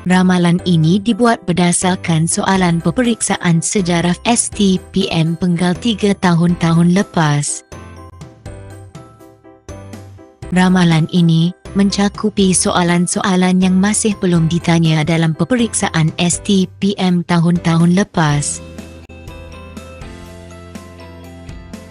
Ramalan ini dibuat berdasarkan soalan peperiksaan sejarah STPM penggal 3 tahun-tahun lepas. Ramalan ini mencakupi soalan-soalan yang masih belum ditanya dalam peperiksaan STPM tahun-tahun lepas.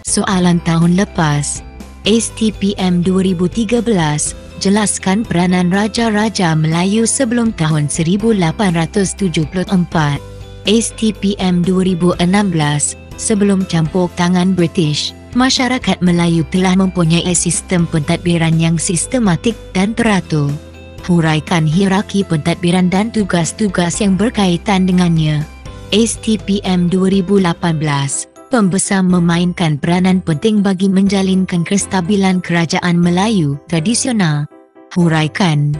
Soalan tahun lepas, STPM 2013, jelaskan peranan Raja-Raja Melayu sebelum tahun 1874. STPM 2016, sebelum campur tangan British, masyarakat Melayu telah mempunyai sistem pentadbiran yang sistematik dan teratur. Huraikan hierarki pentadbiran dan tugas-tugas yang berkaitan dengannya. STPM 2018, pembesar memainkan peranan penting bagi menjalinkan kestabilan kerajaan Melayu tradisional. Huraikan.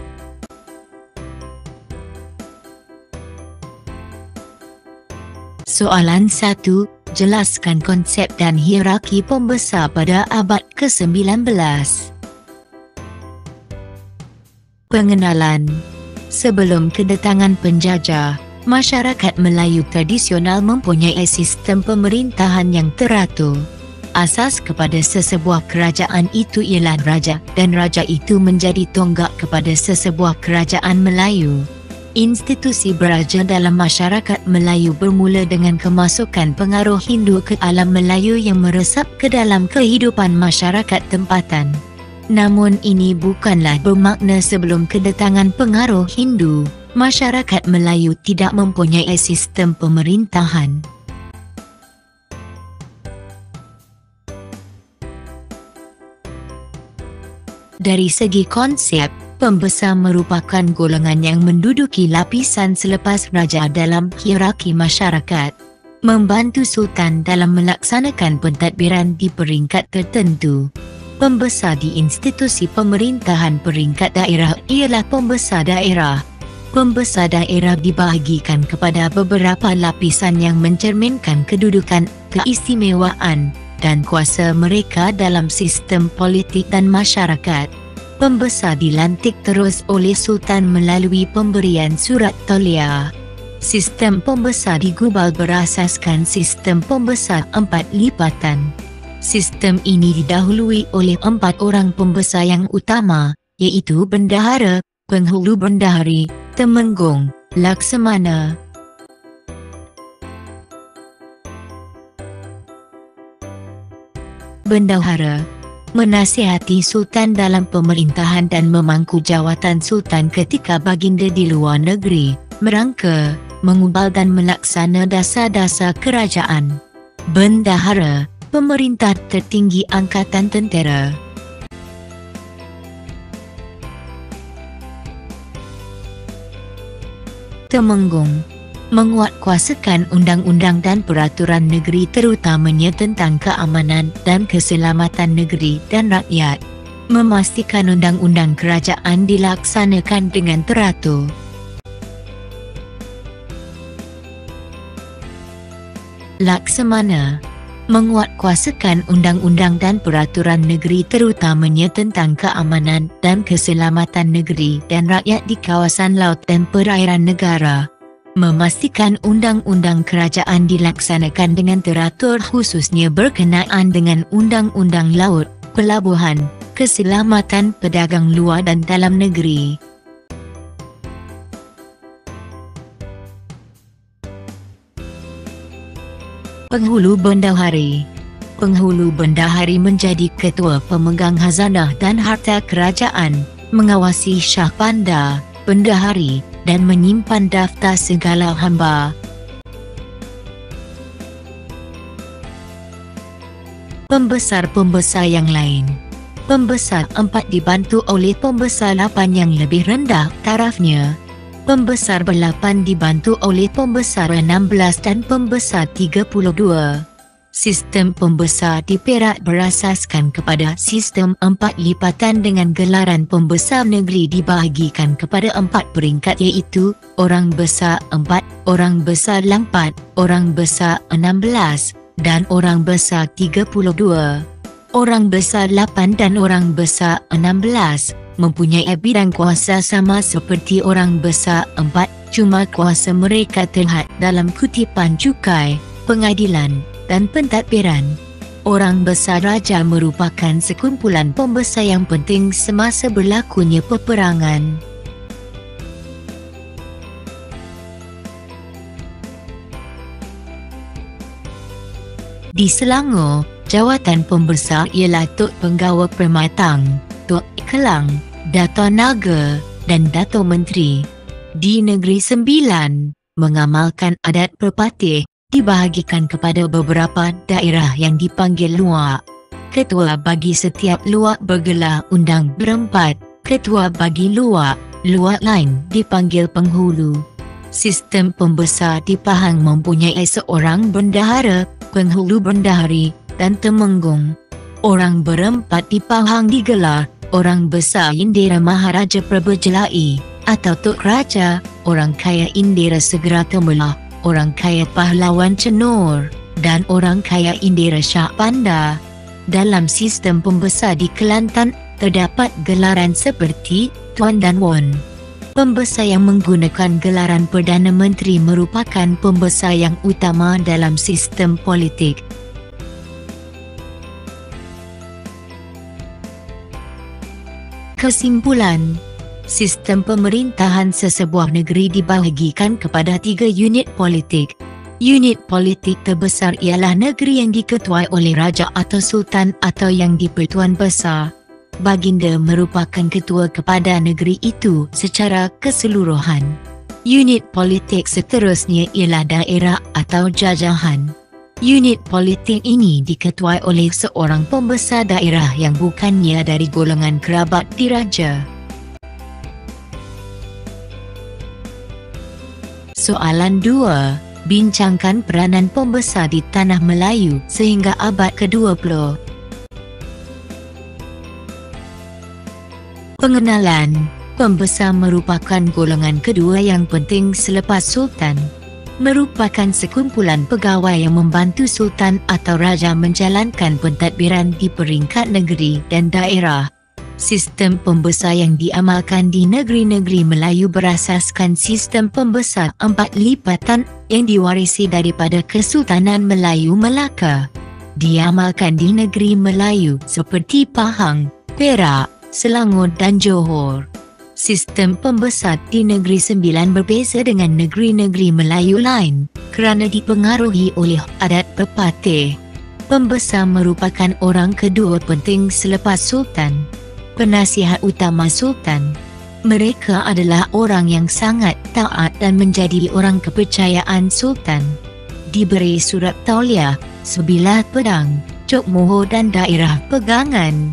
Soalan 1. Jelaskan konsep dan hierarki pembesar pada abad ke-19. Pengenalan. Sebelum kedatangan penjajah, masyarakat Melayu tradisional mempunyai sistem pemerintahan yang teratur. Asas kepada sesebuah kerajaan itu ialah raja, dan raja itu menjadi tonggak kepada sesebuah kerajaan Melayu. Institusi beraja dalam masyarakat Melayu bermula dengan kemasukan pengaruh Hindu ke alam Melayu yang meresap ke dalam kehidupan masyarakat tempatan. Namun ini bukanlah bermakna sebelum kedatangan pengaruh Hindu, masyarakat Melayu tidak mempunyai sistem pemerintahan. Dari segi konsep, pembesar merupakan golongan yang menduduki lapisan selepas raja dalam hierarki masyarakat, membantu sultan dalam melaksanakan pentadbiran di peringkat tertentu. Pembesar di institusi pemerintahan peringkat daerah ialah pembesar daerah. Pembesar daerah dibahagikan kepada beberapa lapisan yang mencerminkan kedudukan, keistimewaan, dan kuasa mereka dalam sistem politik dan masyarakat. Pembesar dilantik terus oleh sultan melalui pemberian surat tauliah. Sistem pembesar di Gubal berasaskan sistem pembesar 4 lipatan. Sistem ini didahului oleh 4 orang pembesar yang utama, iaitu bendahara, penghulu bendahari, temenggung, laksamana. Bendahara menasihati sultan dalam pemerintahan dan memangku jawatan sultan ketika baginda di luar negeri, merangka, mengubal dan melaksana dasar-dasar kerajaan. Bendahara, pemerintah tertinggi angkatan tentera. Temenggung, menguatkuasakan undang-undang dan peraturan negeri terutamanya tentang keamanan dan keselamatan negeri dan rakyat. Memastikan undang-undang kerajaan dilaksanakan dengan teratur. Laksamana, menguatkuasakan undang-undang dan peraturan negeri terutamanya tentang keamanan dan keselamatan negeri dan rakyat di kawasan laut dan perairan negara. Memastikan undang-undang kerajaan dilaksanakan dengan teratur khususnya berkenaan dengan undang-undang laut, pelabuhan, keselamatan pedagang luar dan dalam negeri. Penghulu Bendahari. Penghulu Bendahari menjadi ketua pemegang khazanah dan harta kerajaan, mengawasi syah panda, bendahari, dan menyimpan daftar segala hamba. Pembesar-pembesar yang lain. Pembesar 4 dibantu oleh pembesar 8 yang lebih rendah tarafnya. Pembesar ber-8 dibantu oleh pembesar 16 dan pembesar 32. Sistem pembesar di Perak berasaskan kepada sistem 4 lipatan dengan gelaran pembesar negeri dibahagikan kepada 4 peringkat iaitu Orang Besar 4, Orang Besar 4, Orang Besar 16 dan Orang Besar 32. Orang Besar 8 dan Orang Besar 16 mempunyai bidang kuasa sama seperti orang besar 4, cuma kuasa mereka terhad dalam kutipan cukai, pengadilan, dan pentadbiran. Orang besar raja merupakan sekumpulan pembesar yang penting semasa berlakunya peperangan. Di Selangor, jawatan pembesar ialah Tok Penggawa Permatang, Tok Kelang, Dato' Naga, dan Dato' Menteri. Di Negeri Sembilan, mengamalkan adat perpatih, dibahagikan kepada beberapa daerah yang dipanggil luak. Ketua bagi setiap luak bergelar undang berempat. Ketua bagi luak lain dipanggil penghulu. Sistem pembesar di Pahang mempunyai seorang bendahara, penghulu bendahari, dan temenggung. Orang berempat di Pahang digelar orang besar Indira Maharaja Perbejelai atau Tok Raja, orang kaya Indira Segera Temelah, orang kaya Pahlawan Cenor, dan orang kaya Indira Shah Panda. Dalam sistem pembesar di Kelantan, terdapat gelaran seperti Tuan dan Wan. Pembesar yang menggunakan gelaran Perdana Menteri merupakan pembesar yang utama dalam sistem politik. Kesimpulan, sistem pemerintahan sesebuah negeri dibahagikan kepada 3 unit politik. Unit politik terbesar ialah negeri yang diketuai oleh raja atau sultan atau yang di-Pertuan Besar. Baginda merupakan ketua kepada negeri itu secara keseluruhan. Unit politik seterusnya ialah daerah atau jajahan. Unit politik ini diketuai oleh seorang pembesar daerah yang bukannya dari golongan kerabat diraja. Soalan 2. Bincangkan peranan pembesar di Tanah Melayu sehingga abad ke-20. Pengenalan, pembesar merupakan golongan kedua yang penting selepas sultan. Merupakan sekumpulan pegawai yang membantu sultan atau raja menjalankan pentadbiran di peringkat negeri dan daerah. Sistem pembesar yang diamalkan di negeri-negeri Melayu berasaskan sistem pembesar 4 lipatan yang diwarisi daripada Kesultanan Melayu Melaka. Diamalkan di negeri Melayu seperti Pahang, Perak, Selangor dan Johor. Sistem pembesar di Negeri Sembilan berbeza dengan negeri-negeri Melayu lain kerana dipengaruhi oleh adat pepatih. Pembesar merupakan orang kedua penting selepas sultan. Penasihat utama sultan. Mereka adalah orang yang sangat taat dan menjadi orang kepercayaan sultan. Diberi surat tauliah, sebilah pedang, cok mohor dan daerah pegangan.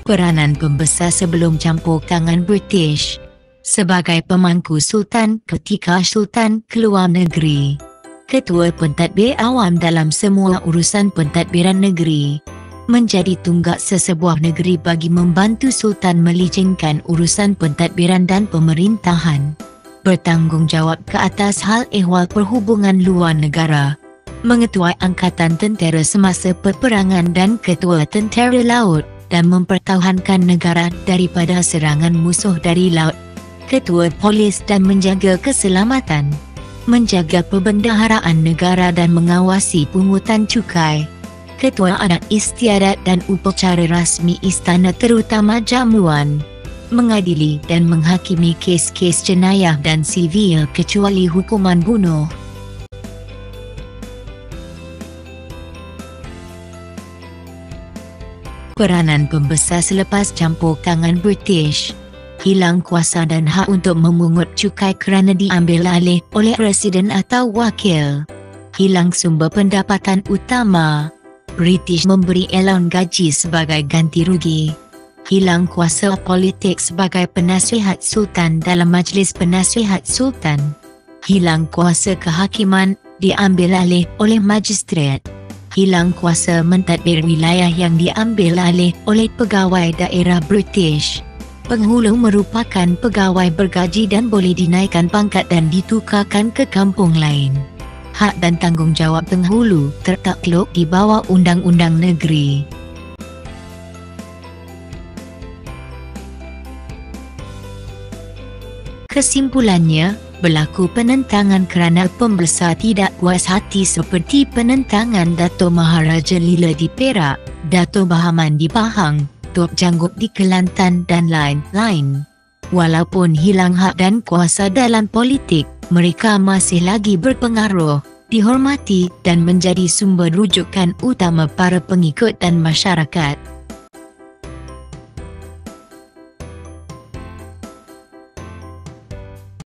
Peranan pembesar sebelum campur tangan British. Sebagai pemangku sultan ketika sultan keluar negeri. Ketua pentadbir awam dalam semua urusan pentadbiran negeri. Menjadi tunggak sesebuah negeri bagi membantu sultan melicinkan urusan pentadbiran dan pemerintahan. Bertanggungjawab ke atas hal ehwal perhubungan luar negara. Mengetuai angkatan tentera semasa peperangan dan ketua tentera laut dan mempertahankan negara daripada serangan musuh dari laut. Ketua polis dan menjaga keselamatan. Menjaga perbendaharaan negara dan mengawasi pungutan cukai. Ketua adat istiadat dan upacara rasmi istana terutama jamuan. Mengadili dan menghakimi kes-kes jenayah dan sivil kecuali hukuman bunuh. Peranan pembesar selepas campur tangan British. Hilang kuasa dan hak untuk memungut cukai kerana diambil alih oleh presiden atau wakil. Hilang sumber pendapatan utama. British memberi elon gaji sebagai ganti rugi. Hilang kuasa politik sebagai penasihat sultan dalam majlis penasihat sultan. Hilang kuasa kehakiman, diambil alih oleh magistrat. Hilang kuasa mentadbir wilayah yang diambil alih oleh pegawai daerah British. Penghulu merupakan pegawai bergaji dan boleh dinaikkan pangkat dan ditukarkan ke kampung lain. hak dan tanggungjawab penghulu tertakluk di bawah undang-undang negeri. Kesimpulannya, berlaku penentangan kerana pembesar tidak puas hati seperti penentangan Dato' Maharaja Lila di Perak, Dato' Bahaman di Pahang, Tok Janggut di Kelantan dan lain-lain. Walaupun hilang hak dan kuasa dalam politik, mereka masih lagi berpengaruh, dihormati dan menjadi sumber rujukan utama para pengikut dan masyarakat.